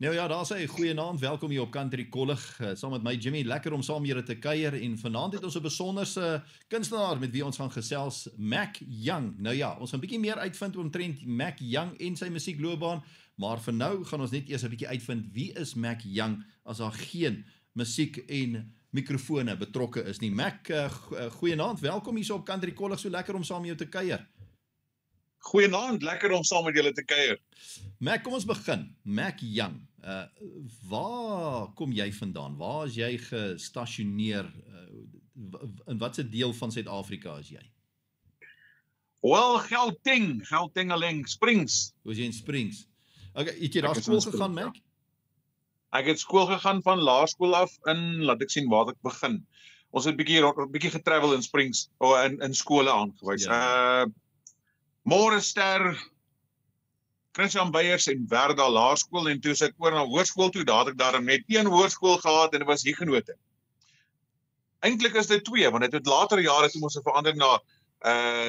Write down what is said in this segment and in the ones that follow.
Nou ja, daar sê goeienaand, welkom hier op Country Kollig, saam met my Jimmy, lekker om saam julle te kuier en vanaand het ons 'n besonderse kunstenaar met wie ons gaan gesels, Mac Young. Nou ja, ons gaan 'n bietjie meer uitvind omtrent Mac Young en sy musiekloopbaan, maar vir nou gaan ons net eers 'n bietjie uitvind wie is Mac Young as daar geen musiek en mikrofone betrokke is nie. Mac, goeienaand, welkom hier op Country Kollig, so lekker om saam met jou te kuier. Goeienaand, lekker om saam met julle te kuier. Mac, kom ons begin. Mac Young, waar kom jy vandaan? Waar is jy gestasioneer? In watse deel van Suid-Afrika is jy? Wel, Gauteng, Springs. Hoe is jy in Springs? Okay, het jy daar skool gegaan, Mac? Ek het skool gegaan van laerskool af in, laat ek sien waar ek begin. Ons het bietjie getravel in Springs, in skole aangewys. Ja. Morester, Christian Beyers en Werda Laerskool en toe ek oor na hoërskool toe, daar het ek daar net een hoërskool gehad en dit was Huguenote. Eintlik is dit twee, want dit het later jare toe ons verander na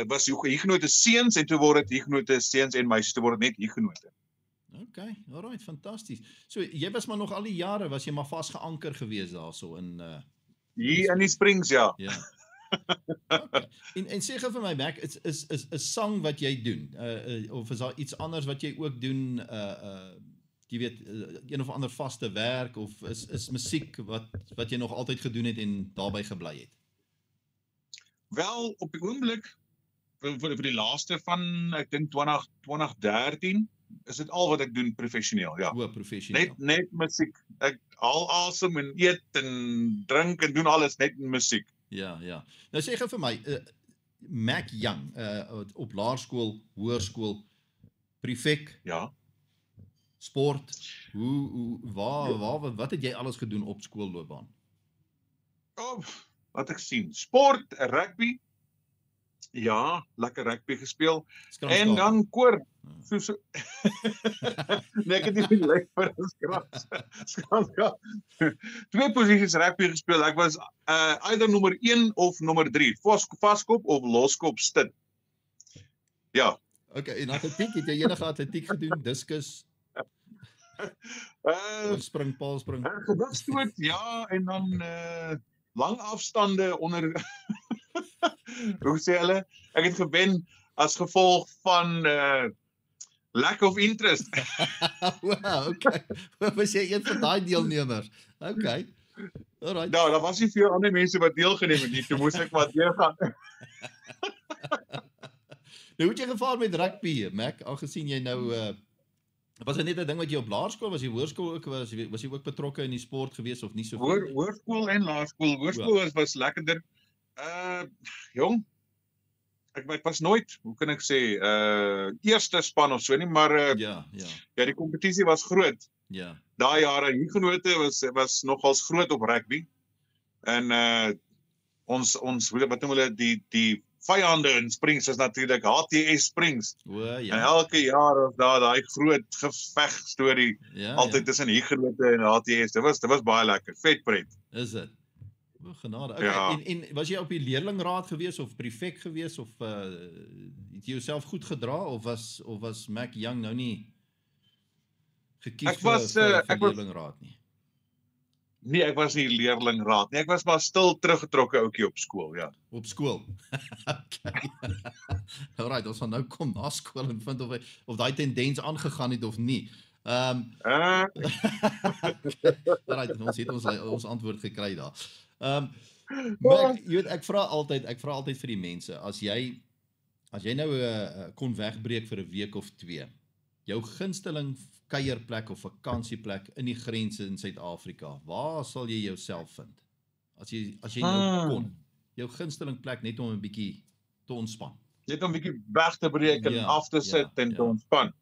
was Huguenote seuns en toe word dit Huguenote seuns en meisies, toe word dit net Huguenote. Okay, alright, fantasties. So jy was maar nog al die jare was jy maar vasgeanker gewees daarso in hier in die Springs, ja. Ja. Okay. En sê gou vir my, Mac, is 'n sang wat jy doen, of is daar iets anders wat jy ook doen, jy weet, een of ander vaste werk, of is musiek wat jy nog altyd gedoen het en daarbey gebly het? Wel, op die oomblik, vir die laaste van, ek dink 2013, is dit al wat ek doen professioneel, ja. O, professioneel. Net musiek. Ek haal asem en eet en drink en doen alles net in musiek. Ja. Nou sê gou vir my, Mac Young, op laerskool, hoërskool, prefek, ja, sport, wat het jy alles gedoen op skoolloopbaan? Wat ek sien, sport, rugby, ja, lekker rugby gespeel, en dan koor, so. Nee, ek het nie gelijk vir skranskaap. Twee posisies rugby gespeel, ek was either nommer 1 of nommer 3, vaskop of loskop stit. Ja. Okay, en atletiek, het jy enige atletiek gedoen, diskus? Springpaal, gewigstoot, ja, en dan lang afstande onder, hoe sê hulle, ek het gewen as gevolg van lack of interest. Wow, okay. Was jy een van daai deelnemers? Okay. Alright. Nou, daar was nie veel ander mense wat deelgeneem het nie, toe moes ek maar deurgaan. Nou, hoe het jy gevaar met rugby, Mac, aangezien jy nou, was dit net 'n ding wat jy op laerskool, was jy hoërskool ook, was jy ook betrokke in die sport gewees of nie so veel? Hoërskool en laerskool, hoërskool was lekkerder, jong, ek was nooit, hoe kan ek sê, eerste span of so nie, maar ja, die kompetisie was groot. Ja. Daai jare Huguenote was nogals groot op rugby. En ons wat noem hulle die vyande in Springs is natuurlik HTS Springs. Ja. En elke jaar was daar daai groot geveg storie altyd tussen Huguenote en HTS. Dit was baie lekker, vet pret. Is dit? O, genade. Okay. Ja. En was jy op die leerlingraad gewees of prefek gewees of het jy jouself goed gedra of was Mac Young nou nie gekies vir leerlingraad nie? Nee, ek was nie leerlingraad nie. Ek was maar stil teruggetrokke ouetjie op skool, ja. Op skool. Okay. Alright, ons gaan nou kom na skool en vind of daai tendens aangegaan het of nie. Alright, ons het ons antwoord gekry daar. Maar jy weet, ek vra altyd vir die mense, as jy nou kon wegbreek vir 'n week of 2, jou gunsteling kuierplek of vakansieplek in die grense in Suid-Afrika, waar sal jy jouself vind? As jy nou kon, jou gunsteling plek net om 'n bietjie te ontspan. Net om 'n bietjie weg te breek en af te sit en te ontspan.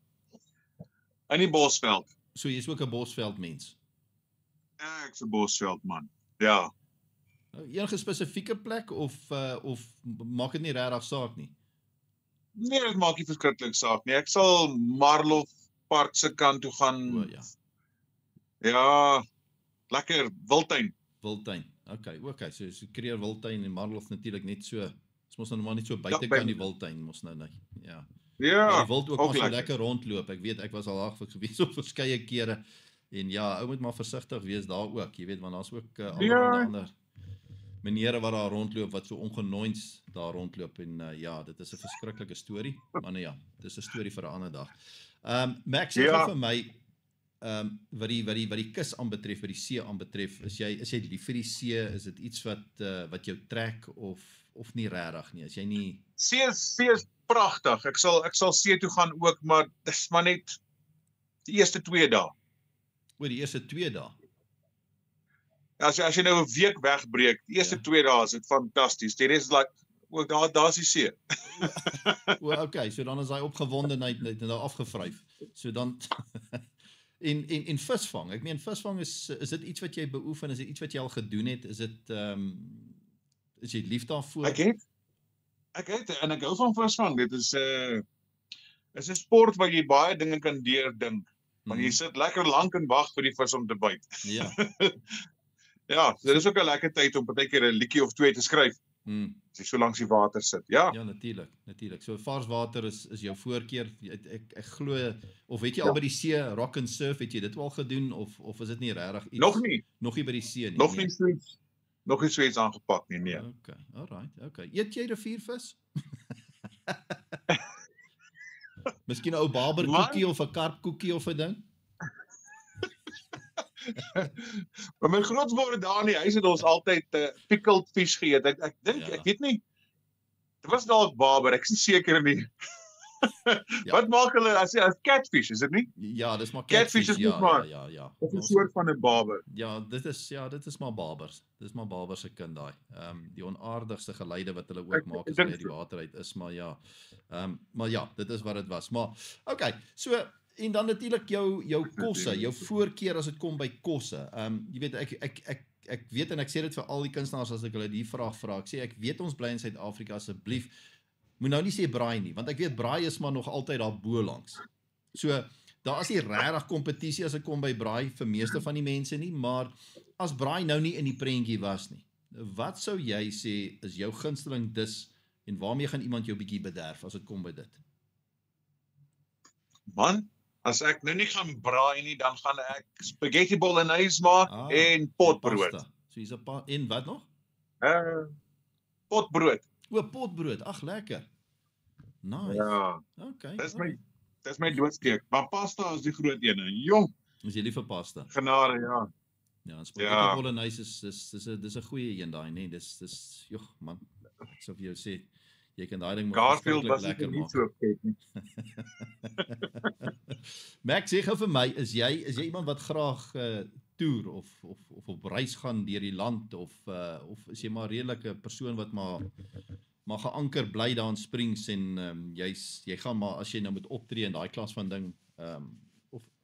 In die Bosveld. So jy's ook 'n Bosveld mens? Ek's 'n Bosveld man, ja. Enige spesifieke plek of maak dit nie regtig saak nie? Nee, dit maak nie verskriklik saak nie. Ek sal Marlof Park se kant toe gaan. O, ja. Ja, lekker Wildtuin. Okay, so Creer Wildtuin en Marlof natuurlik net so, ons mos nou maar net so buitekant die Wildtuin mos nou, ja. Ja, jy wilt ook maar so lekker rondloop. Ek weet, ek was al daar gewees op verskeie kere. En ja, ou moet maar versigtig wees daar ook, jy weet, want daar's ook Ja. ander menere wat daar rondloop, wat so ongenooiens daar rondloop, en ja, dit is 'n verskriklike storie, maar nou ja, dit is 'n storie vir 'n ander dag. Max, sê Ja. vir my, wat die kus aanbetref, wat die see aanbetref, is jy lief vir die see? Is dit iets wat jou trek of nie regtig nie? Is jy nie See is pragtig. Ek sal see toe gaan ook, maar dis maar net die eerste 2 dae. oor die eerste 2 dae? As jy nou 'n week wegbreek, die eerste 2 dae is dit fantasties. Die res is like ook daar's die see. Okay, so dan is daai opgewondenheid net nou afgevryf. So dan en visvang. Ek meen visvang is dit iets wat jy beoefen? Is dit iets wat jy al gedoen het? Is dit is jy lief daarvoor? Ek het en ek hou van visvang. Dit is 'n sport waar jy baie dinge kan deurdink. Want jy sit lekker lank en wag vir die vis om te byt. Ja. Ja, dit is ook 'n lekker tyd om partykeer 'n liedjie of 2 te skryf. As jy so langs die water sit. Ja. Ja, natuurlik. So varswater is jou voorkeur. Ek glo, of het jy al by die see rock and surf, het jy dit al gedoen of is dit nie regtig iets? Nog nie by die see nie. Nog nie so iets aangepak nie, nee. Okay, alright, okay. Eet jy riviervis? Miskien 'n ou barberkoekie of 'n karpkoekie of 'n ding? Maar my grootword daar in die huis het ons altyd pickled fish geëet. Ek dink, ek weet nie. Dit was dalk barber, ek is nie seker nie. Ja. Wat maak hulle as catfish, is dit nie? Ja, dis maar catfish. Ja. Dit is 'n soort van 'n barber. Ja, dit is maar barbers. Dis maar barbers se kind daai. Die onaardigste geluide wat hulle ook maak as hulle uit die water uit is, maar ja. Maar ja, dit is wat dit was. Maar okay, so en dan natuurlik jou kosse, jou voorkeur as dit kom by kosse. Jy weet ek weet en ek sê dit vir al die kunstenaars as ek hulle die vraag vra. Ek sê ek weet ons bly in Suid-Afrika, asseblief moet nou nie sê braai nie, want ek weet braai is maar nog altyd daar bo langs. So daar is nie regtig kompetisie as dit kom by braai vir meeste van die mense nie, maar as braai nou nie in die prentjie was nie, wat sou jy sê is jou gunsteling dis en waarmee gaan iemand jou bietjie bederf as dit kom by dit? Man, as ek nou nie gaan braai nie, dan gaan ek spaghetti bolognese maak en potbrood. So hier's 'n en wat nog? Potbrood. O, potbrood. Ag, lekker. Nice. Ja. Okay. Dis my doodsteek. Maar pasta is die groot een. Jong. Is jy lief vir pasta? Genade, ja. Ja, spaghetti bolognese dis 'n goeie een daai, nee. Dis joh, man. Ek sou vir jou sê jy kan daai ding Garfield was lekker nie so opkyk nie. Max, sê gou vir my, is jy iemand wat graag toer of op reis gaan deur die land of is jy maar redelike persoon wat maar geanker bly daar in Springs en jy gaan maar as jy nou moet optree in daai klas van ding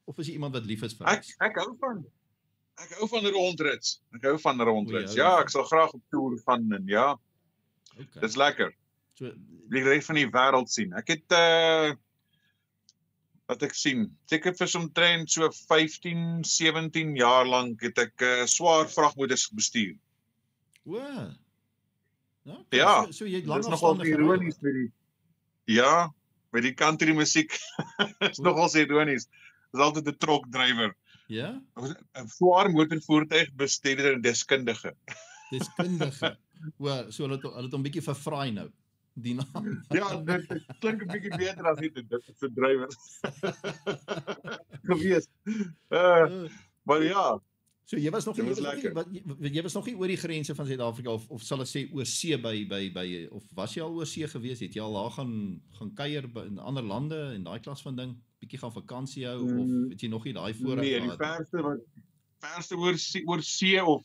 of is jy iemand wat lief is vir reis? Ek hou van rondrits. Ja, ek sal graag op toer gaan en ja. Okay. Dis lekker. So die res van die wêreld sien. Ek het wat ek sien, seker vir omtrent so 15, 17 jaar lank het ek swaar vragmotors bestuur. O. Okay, ja. So jy het lank nogal ironies met die met die country musiek. Is nogal ironies. Dis altyd 'n trokdrywer. Ja? 'n swaar motorvoertuig bestuurder en deskundige. O, so hulle het hom bietjie vervraai nou. Die naam. Ja, dit klink 'n bietjie beter as dit is 'n drywer. Gewees. Maar ja. So jy was nog nie oor die grense van Suid-Afrika of sal ek sê oor see by of was jy al oor see gewees? Het jy al daar gaan kuier in ander lande en daai klas van ding, bietjie gaan vakansie hou of het jy nog nie daai voorreg gehad? Nee, die verste oor see of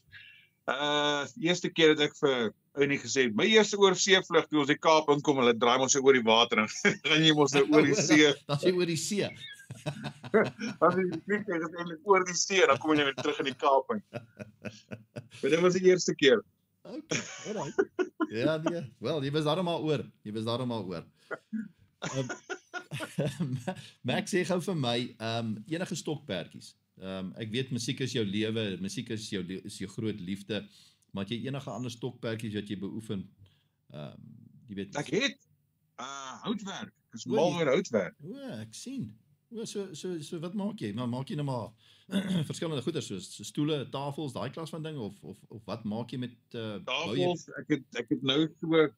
eerste keer het ek vir Ounie gesê, my eerste oorseevlug toe ons die Kaap inkom, hulle draai ons oor die water en gaan jy mos nou oor die see. Dat is oor die see. Dan is die vliegtuig eintlik oor die see, dan kom jy weer terug in die Kaap in. Maar dit was die eerste keer. Okay, alright. Ja, nee. Wel, jy was daar maar oor. Max, sê gou vir my, enige stokperdjies. Ek weet musiek is jou lewe, musiek is jou groot liefde. Maar het jy enige ander stokperdjies wat jy beoefen? Jy weet. Ek het houtwerk. Ek is mal oor houtwerk. O, ek sien. So wat maak jy? Maar maak jy nou maar verskillende goeder soos stoele, tafels, daai klas van ding of wat maak jy met tafels? Ek het nou so,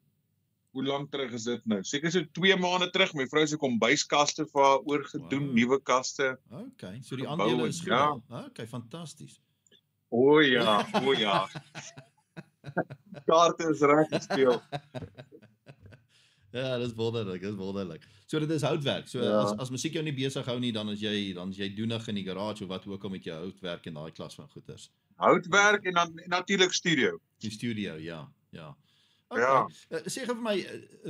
hoe lank terug is dit nou? Seker so 2 maande terug, my vrou se kombuiskaste vir haar oorgedoen, nuwe kaste. Okay, so die aandele is goed. Ja. Okay, fantasties. O ja. Kaarte is reg gespeel. Ja, dis wonderlik. So dit is houtwerk. So as musiek jou nie besig hou nie, dan is jy doenig in die garage of wat ook al met jou houtwerk en daai klas van goeders. Houtwerk en dan natuurlik studio. Die studio, ja. Okay. Sê vir my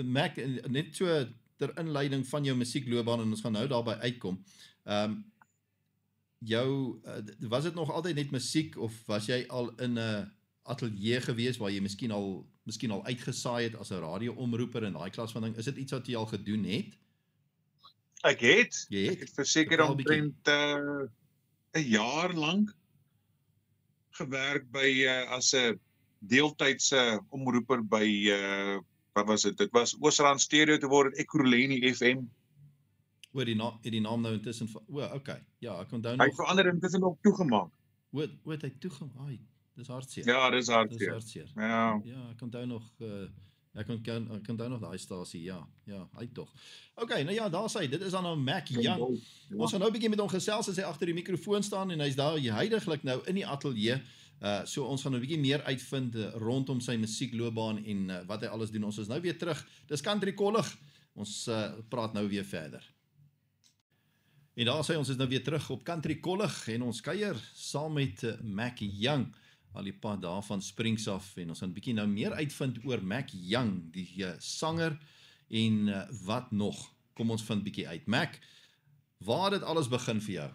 Mac, net so ter inleiding van jou musiekloopbaan en ons gaan nou daarby uitkom. Was dit nog altyd net musiek of was jy al in 'n ateljee gewees waar jy miskien al uitgesaai het as 'n radioomroeper en daai klas van ding? Is dit iets wat jy al gedoen het? Ek het verseker omtrent 'n jaar lank gewerk by as 'n deeltydse omroeper by wat was dit? Dit was Oosrand Stereo te word Ekurhuleni FM. Oor die naam nou intussen okay. Ja, ek onthou nog. Hy verander intussen ook toegemaak. Hy toegemaak. Dis hartseer. Ja, dis hartseer. Ja, ek onthou nog ek onthou nog daai stasie. Ja, hy tog. Okay, nou ja, daar's hy. Dit is dan nou Mac Young. Ons gaan nou 'n bietjie met hom gesels as hy agter die mikrofoon staan en hy's daar heidaglik nou in die ateljee. So ons gaan 'n bietjie meer uitvind rondom sy musiekloopbaan en wat hy alles doen. Ons is nou weer terug. Dis Country Kollig. Ons praat nou weer verder. En daar sê ons is nou weer terug op Country Kollig en ons kuier saam met Mac Young al die pad daar van Springs af en ons gaan 'n bietjie nou meer uitvind oor Mac Young, die sanger en wat nog. Kom ons vind bietjie uit. Mac, waar het dit alles begin vir jou?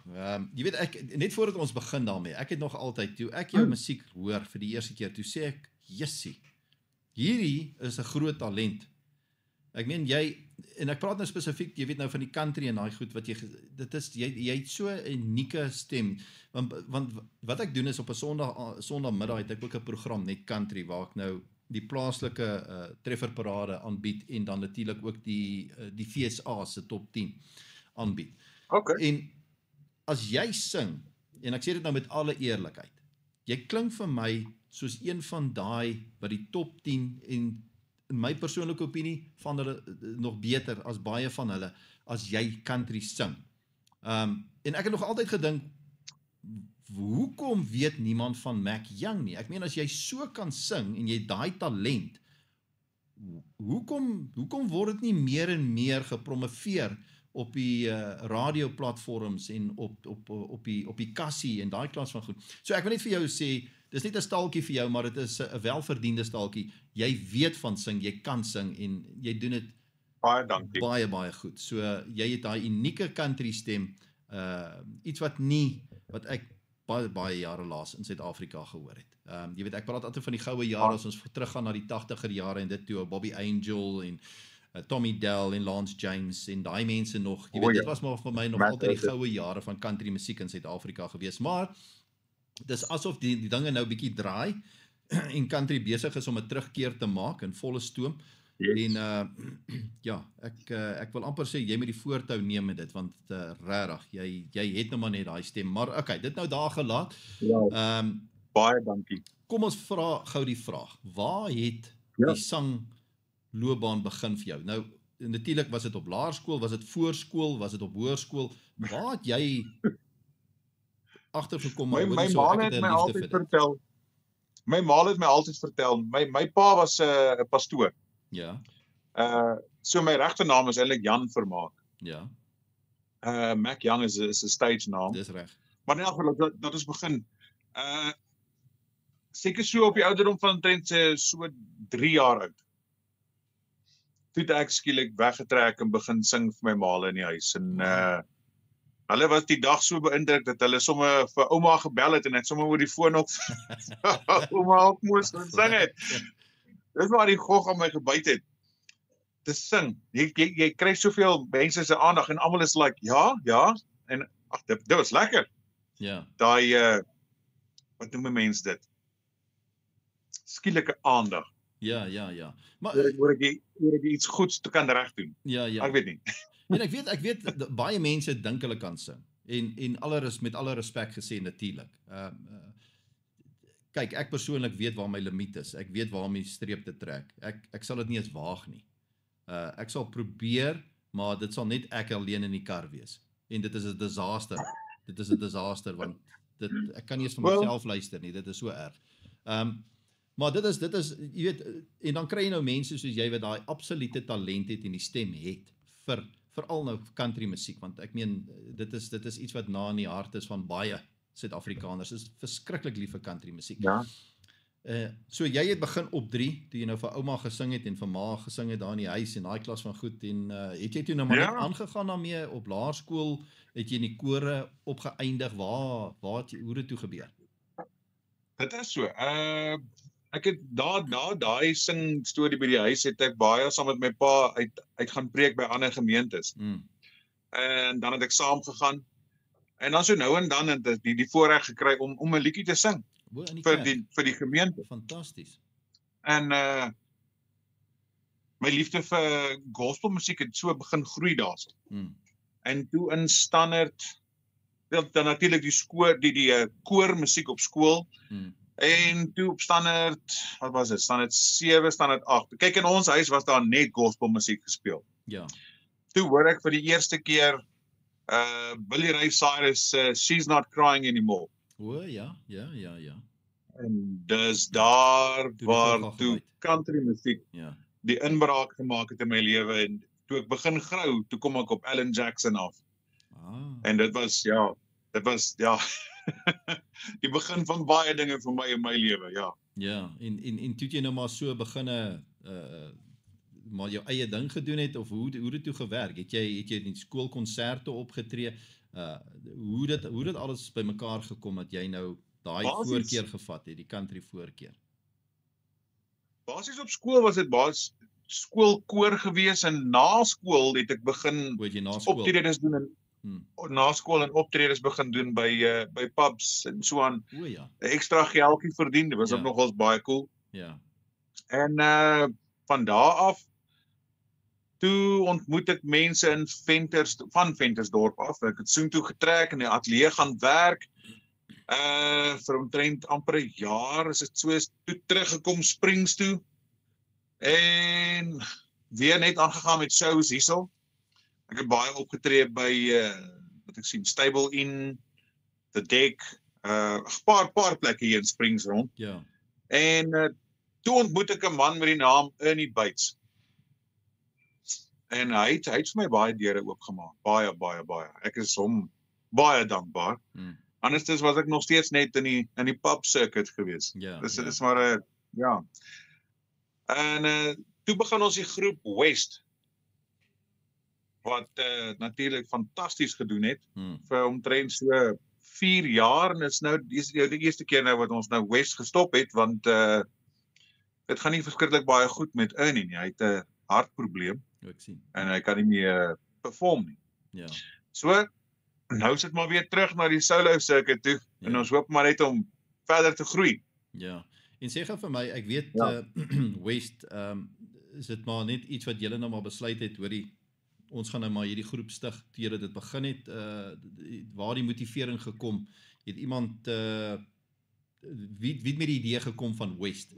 Jy weet net voordat ons begin daarmee, ek het nog altyd toe ek jou musiek hoor vir die eerste keer, toe sê ek, "Jessie, hierdie is 'n groot talent." Ek meen en ek praat nou spesifiek, jy weet nou van die country en daai goed wat jy het so 'n unieke stem. Want wat ek doen is op 'n Sondagmiddag het ek ook 'n program net country waar ek nou die plaaslike trefferparade aanbied en dan natuurlik ook die FSA se top 10 aanbied. Okay. En as jy sing, en ek sê dit nou met alle eerlikheid, jy klink vir my soos een van daai wat die top 10 en in my persoonlike opinie van hulle nog beter as baie van hulle as jy country sing. En ek het nog altyd gedink, hoekom weet niemand van Mac Young nie? Ek meen as jy so kan sing en jy daai talent, hoekom word dit nie meer en meer gepromoveer op die radioplatforms en op die kassie en daai klas van goed. So ek wil net vir jou sê, dis net 'n staaltjie vir jou, maar dit is 'n welverdiende staaltjie. Jy weet van sing, jy kan sing en jy doen dit baie dankie. Baie goed. So jy het daai unieke country stem, iets wat ek baie jare laas in Suid-Afrika gehoor het. Jy weet ek praat altyd van die goue jare as ons teruggaan na die 80er jare en dit toe Bobby Angel en Tommy Dell en Lance James en daai mense nog. Jy weet dit was maar vir my nog altyd die goue jare van country musiek in Suid-Afrika gewees, maar dis asof die dinge nou bietjie draai en country besig is om 'n terugkeer te maak in volle stoom. Yes. En ek wil amper sê jy moet die voortou neem met dit want regtig jy het nou maar net daai stem, maar okay, dit nou daar gelaat. Ja. Baie dankie. Kom ons vra gou die vraag. Waar het die sangloopbaan begin vir jou? Nou natuurlik was dit op laerskool, was dit voorskool, was dit op hoërskool? Waar het jy agtergekom? My ma het my altyd vertel. My ma het my altyd vertel. My pa was 'n pastoor. Ja. So my regte naam is eintlik Jan Vermaak. Ja. Mac Young is 'n stage naam. Dis reg. Maar in elk geval dat ons begin. Seker so op die ouderdom van omtrent so 3 jaar oud. Toe het ek skielik weggetrek en begin sing vir my ma in die huis en hulle was die dag so beïndruk dat hulle sommer vir ouma gebel het en ek sommer oor die foon op ouma ook moes sing het. Dis waar die gog aan my gebyt het. Te sing. Jy kry soveel mense se aandag en almal is like, ja. En ag, dit was lekker. Ja. Daai wat noem mense dit? Skielike aandag. Ja. Maar oor ek iets goeds te kan reg doen. Ja. Ek weet nie. En ek weet baie mense dink hulle kan sing. En met alle respek gesê natuurlik. Kyk, ek persoonlik weet waar my limiet is. Ek weet waar om die streep te trek. Ek sal dit nie eens waag nie. Ek sal probeer, maar dit sal net ek alleen in die kar wees. En dit is 'n disaster. Dit is 'n disaster want ek kan nie eens vir myself luister nie. Dit is so erg. Maar dit is jy weet, en dan kry jy nou mense soos jy wat daai absolute talent het en die stem het veral nou country musiek, want ek meen dit is iets wat na in die hart is van baie Suid-Afrikaners. Is verskriklik lief vir country musiek. Ja. So jy het begin opdrie toe jy nou vir ouma gesing het en vir ma gesing het daar in die huis en daai klas van goed en het jy toe nou maar net aangegaan daarmee op laerskool, het jy in die kore opgeëindig, hoe het dit toe gebeur? Dit is so. Ek het daai sing storie by die huis het ek baie saam met my pa uit gaan preek by ander gemeentes. En dan het ek saam gegaan. En dan so nou en dan het die voorreg gekry om 'n liedjie te sing vir die gemeente. Fantasties. En my liefde vir gospelmusiek het so begin groei daarso. En toe in standaard dan natuurlik die koormusiek op skool. En toe op standaard, wat was dit? Standaard 7, standaard 8. Kyk, in ons huis was daar net gospelmusiek gespeel. Ja. Toe hoor ek vir die eerste keer Billy Ray Cyrus She's Not Crying Anymore. O, ja. En dis daar waar toe country musiek die inbraak gemaak het in my lewe en toe ek begin grou, toe kom ek op Alan Jackson af. En dit was die begin van baie dinge vir my in my lewe, ja. Ja, en toe jy nou maar so beginne maar jou eie ding gedoen het of hoe dit toe gewerk? Het jy in skoolkonserte opgetree? Hoe dit alles bymekaar gekom dat jy nou daai voorkeur gevat het, die country voorkeur? Basies op skool was dit skoolkoor gewees en na skool het ek begin optredes doen na skool en optredes begin doen by pubs en so aan. O ja. Ekstra geldjie verdien, dit was ook nogals baie cool. Ja. En van daar af toe ontmoet ek mense van Ventersdorp af. Ek het soontoe getrek in die ateljee gaan werk. Vir omtrent amper 'n jaar is dit so toe teruggekom Springs toe. En weer net aangegaan met shows hierso. Ek het baie opgetree by wat ek sien Stable Inn, The Deck, 'n paar plekke hier in Springs rond. Ja. En toe ontmoet ek 'n man met die naam Ernie Bates. En hy het vir my baie deure oopgemaak. Baie. Ek is hom baie dankbaar. Anders was ek nog steeds net in die pub circuit gewees. Dit is maar ja. En toe begin ons die groep West wat natuurlik fantasties gedoen het vir omtrent so 4 jaar en is nou die eerste keer nou wat ons nou West gestop het want dit gaan nie verskriklik baie goed met Ernie nie. Hy het 'n hartprobleem. Ek sien. En hy kan nie meer perform nie. Ja. So nou sit maar weer terug na die solo circuit toe en ons hoop maar net om verder te groei. Ja. En sê gou vir my, ek weet West is dit maar net iets wat julle nou maar besluit het, hoorie, ons gaan nou maar hierdie groep stig toe julle dit begin het, waar die motivering gekom, het iemand wie het met die idee gekom van West,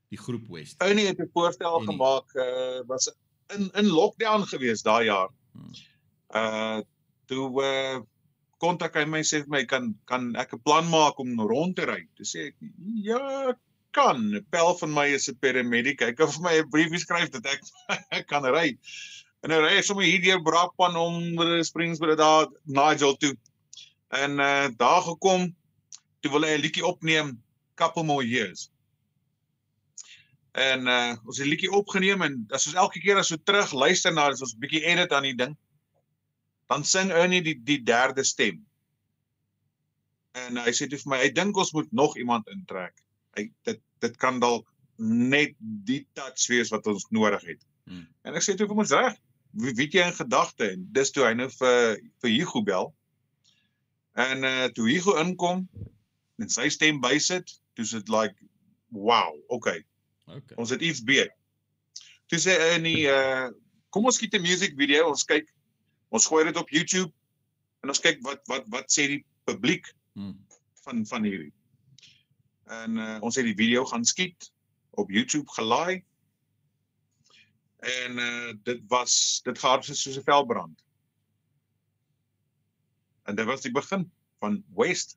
die groep West? Ernie het 'n voorstel gemaak, was in lockdown gewees daai jaar. Toe kontak hy my sê vir my kan ek 'n plan maak om rond te ry. Toe sê ek ja, kan. 'n Pel van my is 'n paramedic. Hy kan vir my 'n briefie skryf dat ek kan ry. En nou ry ek sommer hier deur Brakpan om Springs by daar Nigel toe. En daar gekom, toe wil hy 'n liedjie opneem, Couple More Years. En ons het die liedjie opgeneem en as ons elke keer as so terug luister na dit, ons 'n bietjie edit aan die ding, dan sing Ernie die derde stem. En hy sê toe vir my, hy dink ons moet nog iemand intrek. Dit kan dalk net die touch wees wat ons nodig het. En ek sê toe vir ons reg, wie het jy in gedagte? En dis toe hy nou vir Hugo bel. En toe Hugo inkom en sy stem bysit, toe is dit like, wow, okay. Ons het iets beet. Toe sê Ernie, kom ons skiet 'n music video, ons kyk Ons gooi dit op YouTube en ons kyk wat sê die publiek van hierdie. En ons het die video gaan skiet, op YouTube gelaai. En dit gehard soos 'n veldbrand. En dit was die begin van West.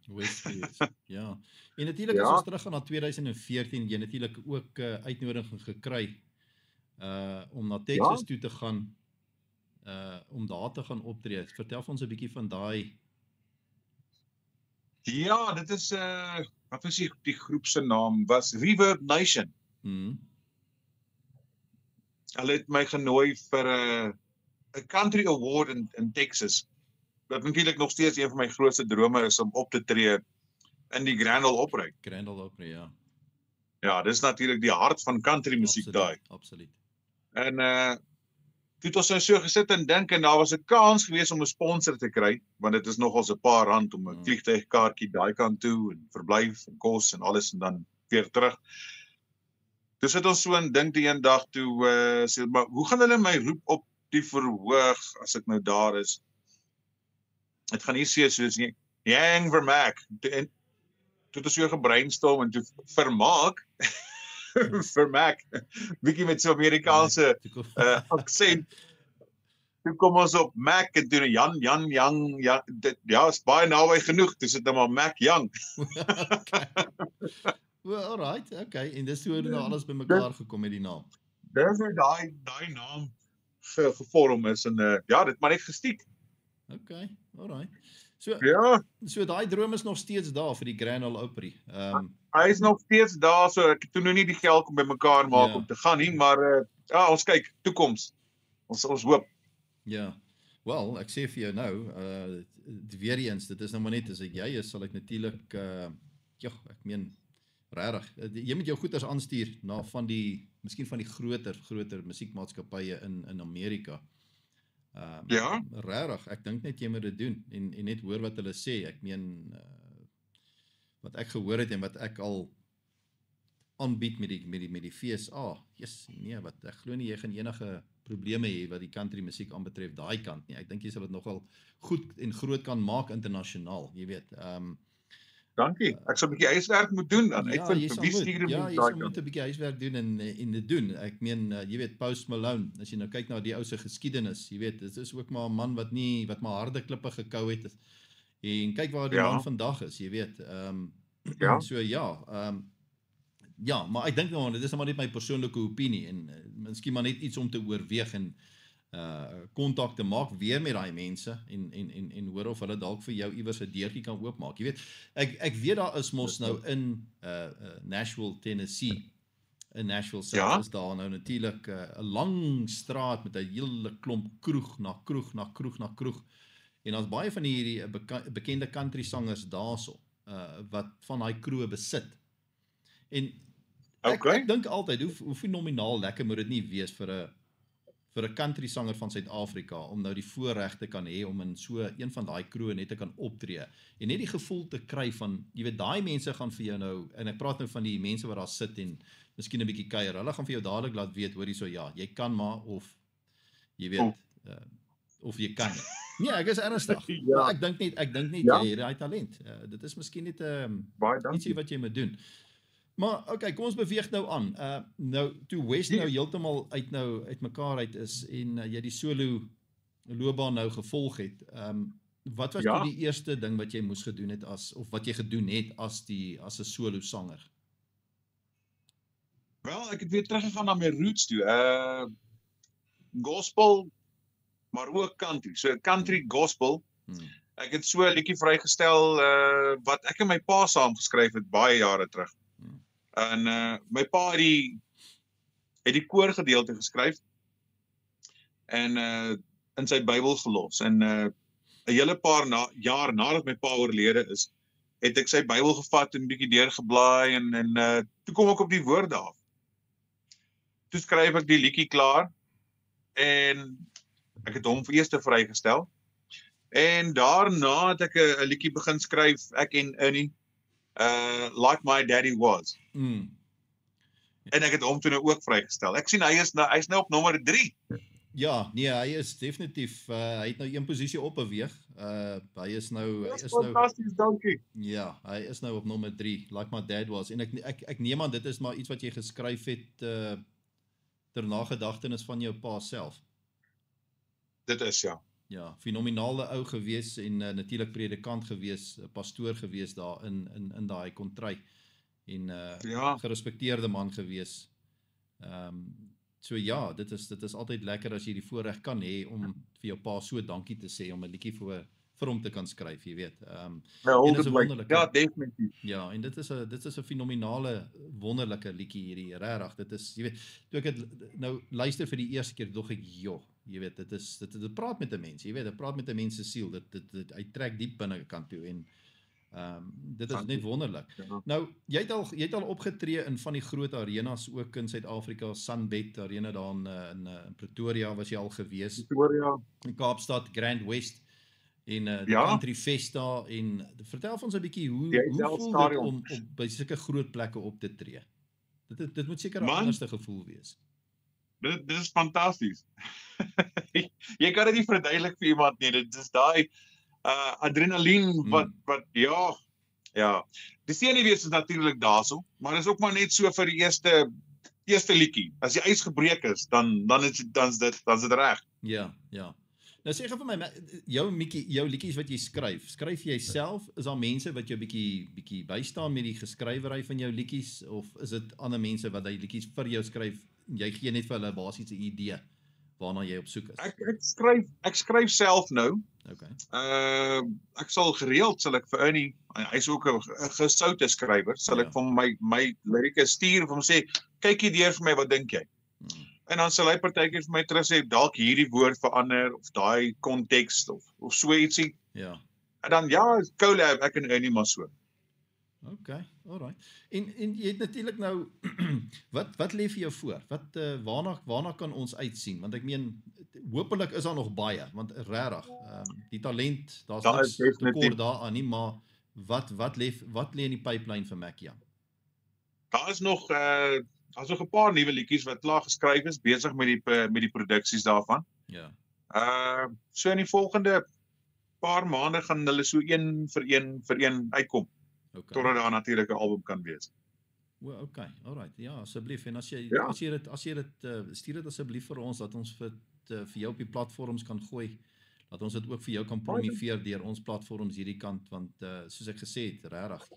Ja. En natuurlik as ons teruggaan na 2014, jy natuurlik ook uitnodiging gekry om na Texas toe te gaan, om daar te gaan optree. Vertel ons 'n bietjie van daai. Ja, dit is wat was die groep se naam? Was Reverb Nation. Hulle het my genooi vir 'n country award in Texas. Wat natuurlik nog steeds een van my grootste drome is om op te tree in die Grand Ole Opry. Ja. Ja, dis natuurlik die hart van country musiek daai. Absoluut. En toe het ons so gesit en dink en daar was 'n kans gewees om 'n sponsor te kry, want dit is nogals 'n paar rand om 'n vliegtuigkaartjie daai kant toe en verblyf en kos en alles en dan weer terug. Toe sit ons so en dink die een dag toe sê maar hoe gaan hulle my roep op die verhoog as ek nou daar is? Dit gaan nie sê soos Yang Vermaak. Toe het ons so gebrainstorm en toe Vermaak Vermaak, bietjie met so Amerikaanse aksent. Toe kom ons op Mac en toe Jan, is baie naby genoeg, toe sit maar Mac Young. Well, alright, okay, en dis hoe nou alles bymekaar gekom met die naam. Dis hoe daai naam gevorm is en dit maar net gestiek. Okay, alright. So daai droom is nog steeds daar vir die Grand Ole Opry. Hy is nog steeds daar, so ek het toe nou nie die geld om bymekaar maak om te gaan nie, maar ons kyk, toekoms. Ons hoop. Ja. Wel, ek sê vir jou nou, weer eens, dit is nou maar net as ek jy is, sal ek natuurlik ek meen regtig, jy moet jou goeders aanstuur na miskien van die groter musiekmaatskappye in Amerika. Regtig, ek dink net jy moet dit doen en net hoor wat hulle sê. Ek meen wat ek gehoor het en wat ek al aanbied met die FSA. Ek glo nie jy gaan enige probleme hê wat die country musiek aanbetref daai kant nie. Ek dink jy sal dit nogal goed en groot kan maak internasionaal, jy weet. Dankie. Ek sal 'n bietjie huiswerk moet doen dan. Ek vind vir wie stuur moet jy sal moet 'n bietjie huiswerk doen en dit doen. Ek meen jy weet Post Malone, as jy nou kyk na die ou se geskiedenis, jy weet, dit is ook maar 'n man wat maar harde klippe gekou het. En kyk waar die man vandag is, jy weet. Maar ek dink nou dit is maar net my persoonlike opinie en miskien maar net iets om te oorweeg en kontak te maak weer met daai mense en hoor of hulle dalk vir jou iewers 'n deurtjie kan oopmaak. Jy weet, ek weet daar is mos nou in Nashville, Tennessee. In Nashville self is daar nou natuurlik 'n lang straat met 'n hele klomp kroeg na kroeg. En daar's baie van hierdie bekende country sangers daarso wat van daai kroë besit. En ek dink altyd hoe fenomenaal lekker moet dit nie wees vir 'n country sanger van Suid-Afrika om nou die voorreg te kan hê om in so een van daai kroë net te kan optree en net die gevoel te kry van, jy weet, daai mense gaan vir jou nou, en ek praat nou van die mense wat daar sit en miskien 'n bietjie kuier, hulle gaan vir jou dadelik laat weet, hoor hierso, jy kan maar of jy weet of jy kan nie. Nee, ek is ernstig. Maar ek dink net jy het daai talent. Dit is miskien net ietsie wat jy moet doen. Maar okay, kom ons beweeg nou aan. Nou toe West nou heeltemal uit mekaar uit is en jy die solo loopbaan nou gevolg het. Wat was toe die eerste ding wat jy moes gedoen het of wat jy gedoen het as 'n solo sanger? Wel, ek het weer teruggegaan na my roots toe. Gospel, maar ook country. So country gospel. Ek het so 'n liedjie vrygestel wat ek en my pa saam geskryf het baie jare terug. En my pa het die koorgedeelte geskryf en in sy Bybel gelos. En 'n hele paar jaar nadat my pa oorlede is, het ek sy Bybel gevat en bietjie deurgeblaai en toe kom ek op die woorde af. Toe skryf ek die liedjie klaar en ek het hom eers vrygestel. En daarna het ek 'n liedjie begin skryf, ek en Ernie, Like My Daddy Was. En ek het hom toe nou ook vrygestel. Ek sien hy is nou op nommer 3. Ja, nee, hy is definitief hy het nou een posisie opbeweeg. Hy is nou Dis fantasties, dankie. Ja, hy is nou op nommer 3, like my dad was. En ek neem aan dit is maar iets wat jy geskryf het ter nagedagtenis van jou pa self. Dit is ja. Ja, fenominale ou gewees en natuurlik predikant gewees, pastoor gewees daar in daai kontry en gerespekteerde man gewees. So ja, dit is altyd lekker as jy die voorreg kan hê om vir jou pa so dankie te sê om 'n liedjie vir hom te kan skryf, jy weet. Ja, definitief. Ja, en dit is 'n fenominale wonderlike liedjie hierdie, regtig. Dit is, jy weet, toe ek dit nou luister vir die eerste keer, dog ek, joh, jy weet, dit praat met 'n mens, jy weet, dit praat met 'n mens se siel. Dit hy trek diep binnekant toe en dit is net wonderlik. Ja. Nou, jy het al opgetree in van die groot arenas ook in Suid-Afrika, Sunbet Arena daar in Pretoria was jy al gewees. Pretoria. In Kaapstad, Grand West en die Country Fest daar en vertel ons 'n bietjie hoe voel dit om by sulke groot plekke op te tree? Dit moet seker 'n anderste gevoel wees. Dit is fantasties. Jy kan dit nie verduidelik vir iemand nie. Dit is daai adrenalien wat ja. Die senuwees is natuurlik daarso, maar is ook maar net so vir die eerste liedjie. As die ys gebreek is, dan is dit reg. Ja. Nou sê gou vir my, jou liedjies wat jy skryf jy self? Is daar mense wat jou bietjie bystaan met die geskrywery van jou liedjies of is dit ander mense wat die liedjies vir jou skryf? Jy gee net vir hulle 'n basiese idee waarna jy op soek is. Ek skryf self nou. Okay. Ek sal ek vir Ernie, hy's ook 'n gesoute skrywer, sal ek vir my lirieke stuur en vir hom sê, kykie deur vir my, wat dink jy? En dan sal hy partykeer vir my terug sê, dalk hierdie woord verander of daai konteks of so ietsie. Ja. En dan collab ek en Ernie maar so. Okay, alright. En jy het natuurlik nou wat lê vir jou voor? Wat waarna kan ons uitsien? Want ek meen hopelik is daar nog baie, want regtig, die talent, daar's niks tekort daaraan nie, maar wat lê in die pipeline vir Mac Young? Daar's nog 'n paar nuwe liedjies wat klaar geskryf is, besig met die produksies daarvan. Ja. So in die volgende paar maande gaan hulle so een vir een uitkom. Okay. Totdat daar natuurlik 'n album kan wees. Okay, alright. Ja, asseblief. En as jy dit stuur dit asseblief vir ons dat ons vir jou op die platforms kan gooi. Dat ons dit ook vir jou kan promoveer deur ons platforms hierdie kant want soos ek gesê het, regtig,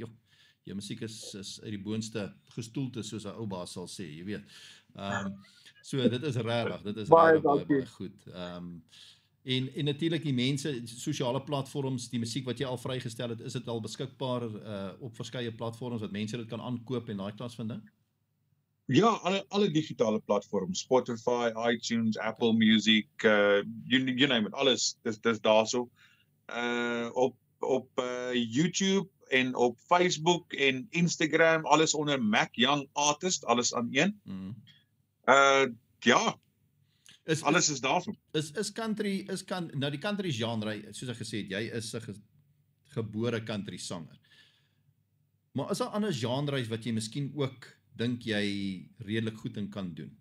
jou musiek is uit die boonste gestoelte soos 'n ou baas sal sê, jy weet. So dit is regtig, baie goed. En natuurlik die mense, sosiale platforms, die musiek wat jy al vrygestel het, is dit al beskikbaar op verskeie platforms wat mense dit kan aankoop en daai klas van ding? Ja, alle digitale platforms, Spotify, iTunes, Apple Music, you name it, alles, dis daarso. Op YouTube en op Facebook en Instagram, alles onder Mac Young Artist, alles aan een. Alles is daarso. Nou die country genre, soos ek gesê het, jy is 'n gebore country sanger. Maar is daar ander genres wat jy miskien ook dink jy redelik goed in kan doen?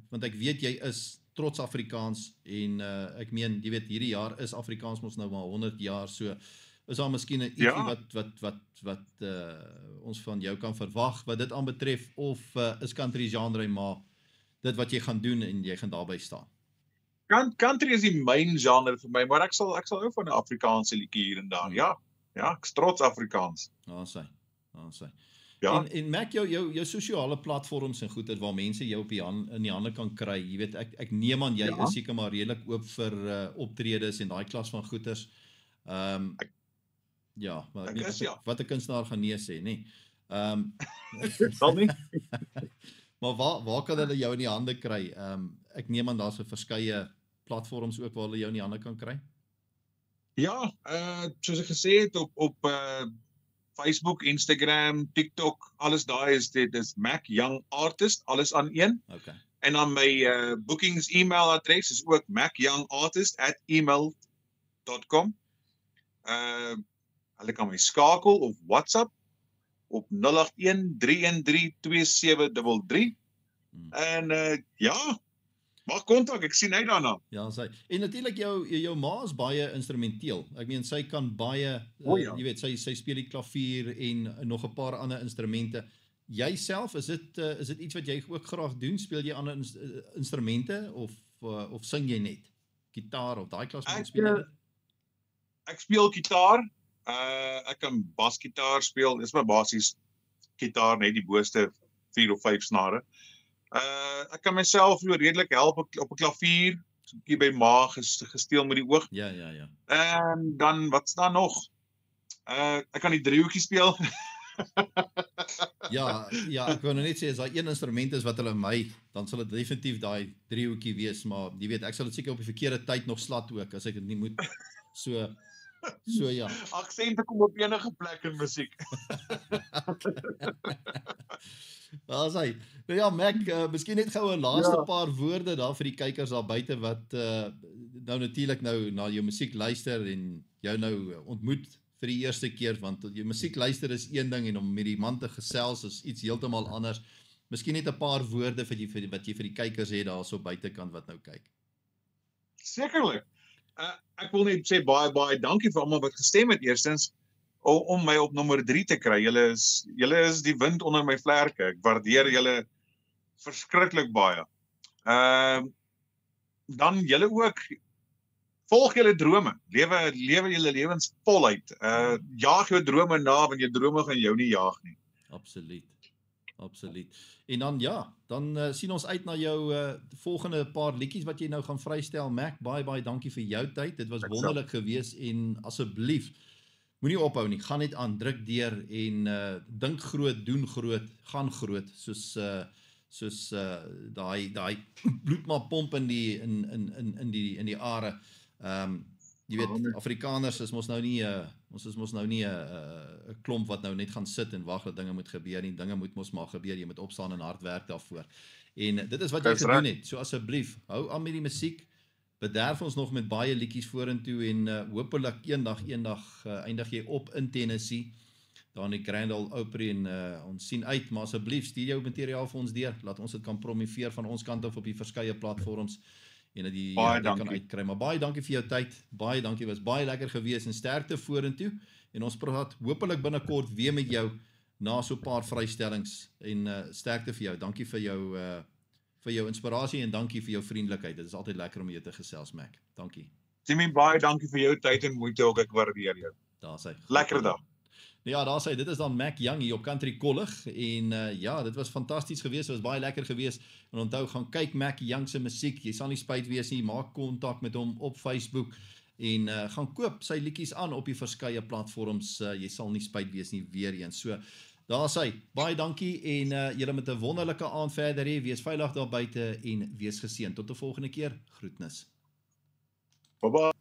Want ek weet jy is trots Afrikaans en ek meen, jy weet, hierdie jaar is Afrikaans mos nou maar 100 jaar, so is daar miskien 'n ietsie wat ons van jou kan verwag wat dit aanbetref, of is country genre maar dit wat jy gaan doen en jy gaan daarby staan? Country is die main genre vir my, maar ek sal ook van 'n Afrikaanse liedjie hier en daar. Ja, ek's trots Afrikaans. Sy. Ja. En Mac, jou sosiale platforms en goeders waar mense jou in die hande kan kry. Jy weet, ek neem aan jy is seker maar redelik oop vir optredes en daai klas van goeders. Ja, maar ek weet wat 'n kunstenaar gaan nee sê, nê. Sal nie. Maar waar kan hulle jou in die hande kry? Ek neem aan daar's 'n verskeie platforms ook waar hulle jou in die hande kan kry. Ja, soos ek gesê het op Facebook, Instagram, TikTok, alles daai is Mac Young Artist, alles aan een. Okay. En dan my bookings e-mailadres is ook macyoungartist@email.com. Hulle kan my skakel of WhatsApp op 081 313 2733. En Maak kontak, ek sien uit daarna. Ja, en natuurlik jou ma is baie instrumenteel. Ek meen sy kan baie Ja. jy weet sy speel die klavier en nog 'n paar ander instrumente. Jouself, is dit iets wat jy ook graag doen? Speel jy ander instrumente of sing jy net? Gitaar of daai klas moet speel jy net? Ek speel gitaar. Ek kan basgitaar speel. Dis maar basies gitaar, net die boonste 4 of 5 snare. Ek kan myself redelik help op 'n klavier, so 'n bietjie by ma gesteel met die oog. Ja. En dan wat staan nog? Ek kan die driehoekie speel. Ja, ek wou net sê as daai een instrument is wat hulle my, dan sal dit definitief daai driehoekie wees, maar jy weet, ek sal dit seker op die verkeerde tyd nog slat ook as ek dit nie moet. So ja. Aksente kom op enige plek in musiek. Daar is hy. Nou ja, Mac, miskien net gou 'n laaste paar woorde daar vir die kykers daar buite wat nou natuurlik nou na jou musiek luister en jou nou ontmoet vir die eerste keer, want jou musiek luister is een ding en om met die man te gesels is iets heeltemal anders. Miskien net 'n paar woorde wat jy vir die kykers het daar so buitekant wat nou kyk. Sekerlik. Ek wil net sê baie dankie vir almal wat gestem het eerstens om my op nommer 3 te kry. Julle is die wind onder my vlerke. Ek waardeer julle verskriklik baie. Dan julle ook volg julle drome. Lewe julle lewens voluit. Jaag jou drome na, want jou drome gaan jou nie jaag nie. Absoluut. En dan dan sien ons uit na jou volgende paar liedjies wat jy nou gaan vrystel, Mac. Baie dankie vir jou tyd. Dit was wonderlik geweest en asseblief moenie ophou nie. Gaan net aan, druk deur en dink groot, doen groot, gaan groot, soos daai bloed maar pomp in die are. Jy weet, Afrikaners is mos nou nie ons is mos nou nie 'n klomp wat nou net gaan sit en wag dat dinge moet gebeur nie. Dinge moet mos maar gebeur. Jy moet opstaan en hard werk daarvoor. En dit is wat jy gedoen het. So asseblief, hou aan met die musiek. Bederf ons nog met baie liedjies vorentoe en hopelik eendag eindig jy op in Tennessee, daar in die Grand Ole Opry en ons sien uit, maar asseblief stuur jou materiaal vir ons deur. Laat ons dit kan promoveer van ons kant af op die verskeie platforms en dat die kan uitkry. Maar baie dankie vir jou tyd. Baie dankie, was baie lekker geweest en sterkte vorentoe. En ons praat hopelik binnekort weer met jou na so 'n paar vrystellings en sterkte vir jou. Dankie vir jou inspirasie en dankie vir jou vriendelikheid. Dit is altyd lekker om jou te gesels, Mac. Dankie. Jimmy, baie dankie vir jou tyd en moeite ook. Ek waardeer jou. Daar's hy. Lekker dag. Ja, daar's hy. Dit is dan Mac Young hier op Country Kollig en dit was fantasties geweest. Dit was baie lekker geweest. En onthou, gaan kyk Mac Young se musiek. Jy sal nie spyt wees nie. Maak kontak met hom op Facebook en gaan koop sy liedjies aan op die verskeie platforms. Jy sal nie spyt wees nie weer eens. So daar's hy. Baie dankie en julle met 'n wonderlike aand verder hê. Wees veilig daar buite en wees geseënd. Tot 'n volgende keer. Groetnis. Bye bye.